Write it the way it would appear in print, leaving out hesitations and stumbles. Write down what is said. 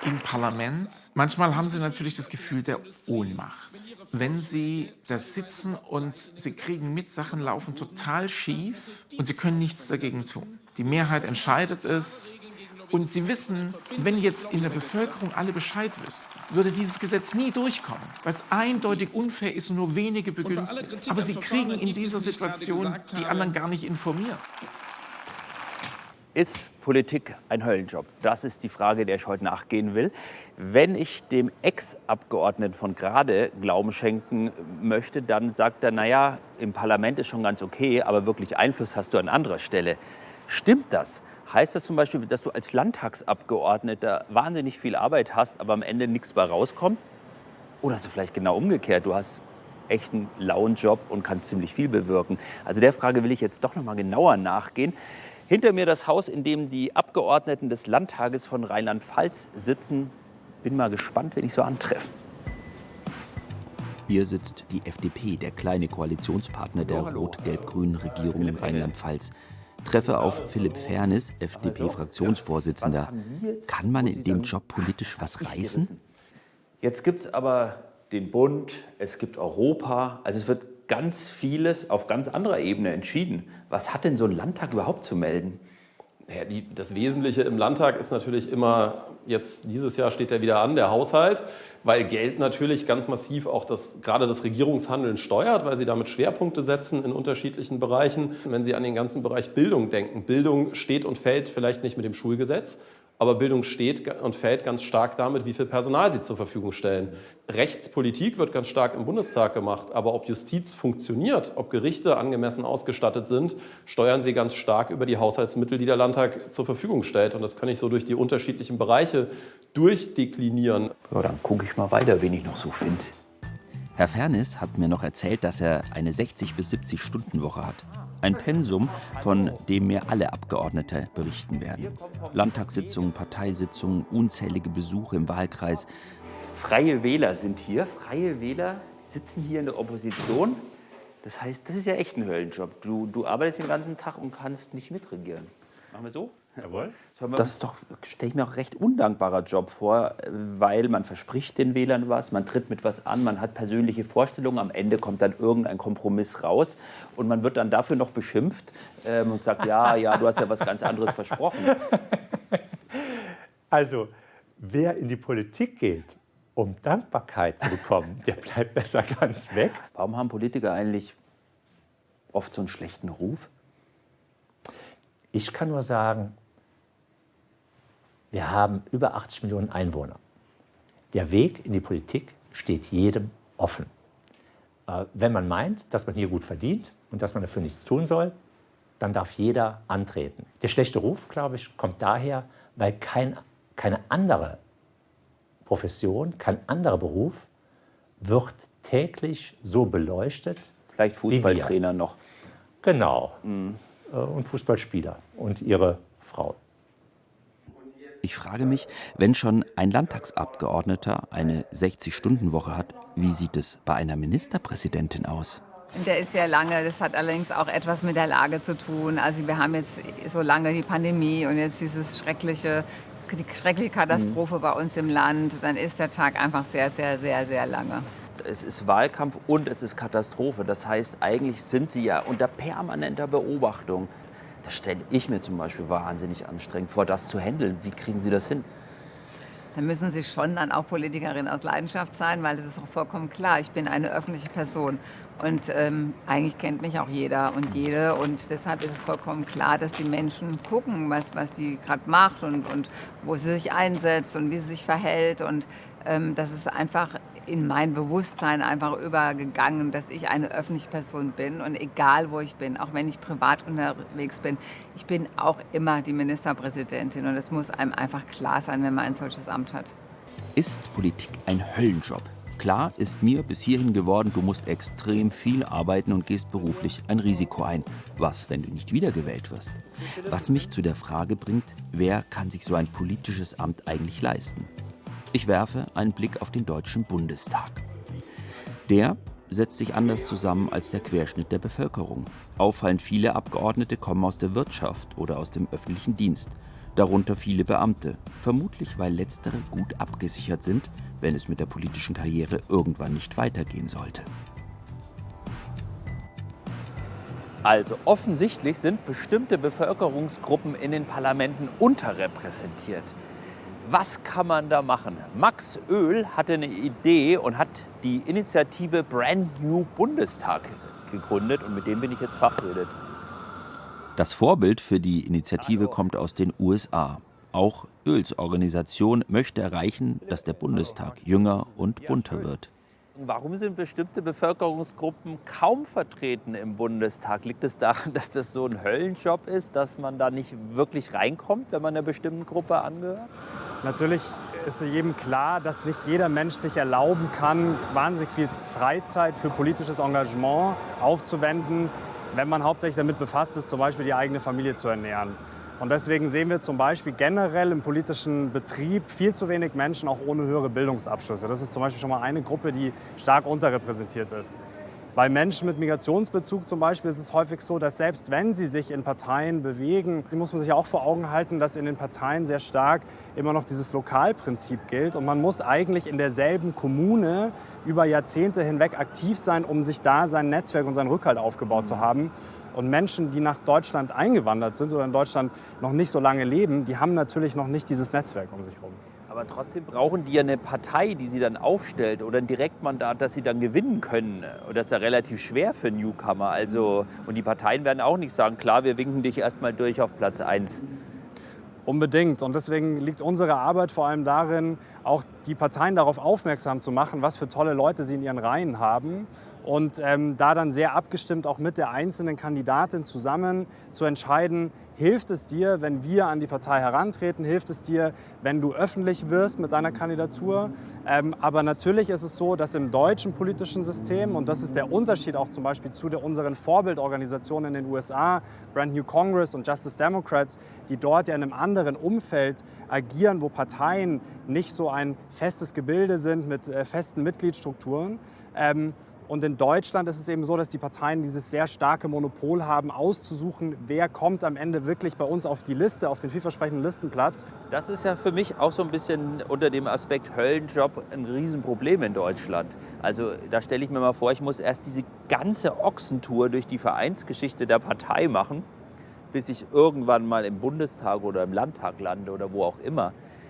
im Parlament, manchmal haben sie natürlich das Gefühl der Ohnmacht. Wenn sie da sitzen und sie kriegen mit, Sachen laufen total schief und sie können nichts dagegen tun. Die Mehrheit entscheidet es und sie wissen, wenn jetzt in der Bevölkerung alle Bescheid wüssten, würde dieses Gesetz nie durchkommen, weil es eindeutig unfair ist und nur wenige begünstigt. Aber sie kriegen in dieser Situation die anderen gar nicht informiert. Ist Politik ein Höllenjob? Das ist die Frage, der ich heute nachgehen will. Wenn ich dem Ex-Abgeordneten von gerade Glauben schenken möchte, dann sagt er, naja, im Parlament ist schon ganz okay, aber wirklich Einfluss hast du an anderer Stelle. Stimmt das? Heißt das zum Beispiel, dass du als Landtagsabgeordneter wahnsinnig viel Arbeit hast, aber am Ende nichts bei rauskommt? Oder ist es vielleicht genau umgekehrt? Du hast echt einen lauen Job und kannst ziemlich viel bewirken. Also der Frage will ich jetzt doch noch mal genauer nachgehen. Hinter mir das Haus, in dem die Abgeordneten des Landtages von Rheinland-Pfalz sitzen. Bin mal gespannt, wen ich so antreffe. Hier sitzt die FDP, der kleine Koalitionspartner der rot-gelb-grünen Regierung in Rheinland-Pfalz. Treffe auf Philipp Fernes, FDP-Fraktionsvorsitzender. Kann man in dem Job politisch was reißen? Jetzt gibt es aber den Bund, es gibt Europa. Also es wird ganz vieles auf ganz anderer Ebene entschieden. Was hat denn so ein Landtag überhaupt zu melden? Ja, das Wesentliche im Landtag ist natürlich immer, jetzt dieses Jahr steht ja wieder an, der Haushalt, weil Geld natürlich ganz massiv auch gerade das Regierungshandeln steuert, weil sie damit Schwerpunkte setzen in unterschiedlichen Bereichen. Wenn Sie an den ganzen Bereich Bildung denken, Bildung steht und fällt vielleicht nicht mit dem Schulgesetz, aber Bildung steht und fällt ganz stark damit, wie viel Personal sie zur Verfügung stellen. Rechtspolitik wird ganz stark im Bundestag gemacht, aber ob Justiz funktioniert, ob Gerichte angemessen ausgestattet sind, steuern sie ganz stark über die Haushaltsmittel, die der Landtag zur Verfügung stellt. Und das kann ich so durch die unterschiedlichen Bereiche durchdeklinieren. Ja, dann gucke ich mal weiter, wen ich noch so finde. Herr Fernes hat mir noch erzählt, dass er eine 60- bis 70-Stunden-Woche hat. Ein Pensum, von dem mir alle Abgeordnete berichten werden. Landtagssitzungen, Parteisitzungen, unzählige Besuche im Wahlkreis. Freie Wähler sind hier. Freie Wähler sitzen hier in der Opposition. Das heißt, das ist ja echt ein Höllenjob. Du arbeitest den ganzen Tag und kannst nicht mitregieren. Machen wir so? Jawohl. Das ist doch, stelle ich mir auch ein recht undankbarer Job vor, weil man verspricht den Wählern was, man tritt mit was an, man hat persönliche Vorstellungen, am Ende kommt dann irgendein Kompromiss raus und man wird dann dafür noch beschimpft und sagt, ja, du hast ja was ganz anderes versprochen. Also, wer in die Politik geht, um Dankbarkeit zu bekommen, der bleibt besser ganz weg. Warum haben Politiker eigentlich oft so einen schlechten Ruf? Ich kann nur sagen, wir haben über 80 Millionen Einwohner. Der Weg in die Politik steht jedem offen. Wenn man meint, dass man hier gut verdient und dass man dafür nichts tun soll, dann darf jeder antreten. Der schlechte Ruf, glaube ich, kommt daher, weil keine andere Profession, kein anderer Beruf wird täglich so beleuchtet. Vielleicht Fußballtrainer noch. Genau. Und Fußballspieler und ihre Frauen. Ich frage mich, wenn schon ein Landtagsabgeordneter eine 60-Stunden-Woche hat, wie sieht es bei einer Ministerpräsidentin aus? Der ist sehr lange. Das hat allerdings auch etwas mit der Lage zu tun. Also wir haben jetzt so lange die Pandemie und jetzt die schreckliche Katastrophe bei uns im Land. Dann ist der Tag einfach sehr, sehr, sehr, sehr lange. Es ist Wahlkampf und es ist Katastrophe. Das heißt, eigentlich sind Sie ja unter permanenter Beobachtung. Das stelle ich mir zum Beispiel wahnsinnig anstrengend vor, das zu handeln. Wie kriegen Sie das hin? Da müssen Sie schon dann auch Politikerin aus Leidenschaft sein, weil es ist auch vollkommen klar, ich bin eine öffentliche Person. Und eigentlich kennt mich auch jeder und jede. Und deshalb ist es vollkommen klar, dass die Menschen gucken, was die gerade macht und wo sie sich einsetzt und wie sie sich verhält. Und das ist einfach in mein Bewusstsein einfach übergegangen, dass ich eine öffentliche Person bin. Und egal, wo ich bin, auch wenn ich privat unterwegs bin, ich bin auch immer die Ministerpräsidentin. Und das muss einem einfach klar sein, wenn man ein solches Amt hat. Ist Politik ein Höllenjob? Klar ist mir bis hierhin geworden, du musst extrem viel arbeiten und gehst beruflich ein Risiko ein. Was, wenn du nicht wiedergewählt wirst? Was mich zu der Frage bringt, wer kann sich so ein politisches Amt eigentlich leisten? Ich werfe einen Blick auf den Deutschen Bundestag. Der setzt sich anders zusammen als der Querschnitt der Bevölkerung. Auffallend viele Abgeordnete kommen aus der Wirtschaft oder aus dem öffentlichen Dienst. darunter viele Beamte, vermutlich weil letztere gut abgesichert sind, wenn es mit der politischen Karriere irgendwann nicht weitergehen sollte. Also offensichtlich sind bestimmte Bevölkerungsgruppen in den Parlamenten unterrepräsentiert. Was kann man da machen? Max Oehl hatte eine Idee und hat die Initiative Brand New Bundestag gegründet und mit dem bin ich jetzt verabredet. Das Vorbild für die Initiative kommt aus den USA. Auch Oehls Organisation möchte erreichen, dass der Bundestag jünger und bunter wird. Warum sind bestimmte Bevölkerungsgruppen kaum vertreten im Bundestag? Liegt es daran, dass das so ein Höllenjob ist, dass man da nicht wirklich reinkommt, wenn man einer bestimmten Gruppe angehört? Natürlich ist jedem klar, dass nicht jeder Mensch sich erlauben kann, wahnsinnig viel Freizeit für politisches Engagement aufzuwenden, wenn man hauptsächlich damit befasst ist, zum Beispiel die eigene Familie zu ernähren. Und deswegen sehen wir zum Beispiel generell im politischen Betrieb viel zu wenig Menschen auch ohne höhere Bildungsabschlüsse. Das ist zum Beispiel schon mal eine Gruppe, die stark unterrepräsentiert ist. Bei Menschen mit Migrationsbezug zum Beispiel ist es häufig so, dass selbst wenn sie sich in Parteien bewegen, muss man sich auch vor Augen halten, dass in den Parteien sehr stark immer noch dieses Lokalprinzip gilt. Und man muss eigentlich in derselben Kommune über Jahrzehnte hinweg aktiv sein, um sich da sein Netzwerk und seinen Rückhalt aufgebaut zu haben. Und Menschen, die nach Deutschland eingewandert sind oder in Deutschland noch nicht so lange leben, die haben natürlich noch nicht dieses Netzwerk um sich herum. Aber trotzdem brauchen die ja eine Partei, die sie dann aufstellt oder ein Direktmandat, das sie dann gewinnen können. Und das ist ja relativ schwer für Newcomer. Also, und die Parteien werden auch nicht sagen, klar, wir winken dich erstmal durch auf Platz 1. Unbedingt. Und deswegen liegt unsere Arbeit vor allem darin, auch die Parteien darauf aufmerksam zu machen, was für tolle Leute sie in ihren Reihen haben. Und da dann sehr abgestimmt auch mit der einzelnen Kandidatin zusammen zu entscheiden, hilft es dir, wenn wir an die Partei herantreten? Hilft es dir, wenn du öffentlich wirst mit deiner Kandidatur? Aber natürlich ist es so, dass im deutschen politischen System, und das ist der Unterschied auch zum Beispiel zu unseren Vorbildorganisationen in den USA, Brand New Congress und Justice Democrats, die dort ja in einem anderen Umfeld agieren, wo Parteien nicht so ein festes Gebilde sind mit festen Mitgliedsstrukturen. Und in Deutschland ist es eben so, dass die Parteien dieses sehr starke Monopol haben, auszusuchen, wer kommt am Ende wirklich bei uns auf die Liste, auf den vielversprechenden Listenplatz. Das ist ja für mich auch so ein bisschen unter dem Aspekt Höllenjob ein Riesenproblem in Deutschland. Also da stelle ich mir mal vor, ich muss erst diese ganze Ochsentour durch die Vereinsgeschichte der Partei machen, bis ich irgendwann mal im Bundestag oder im Landtag lande oder wo auch immer.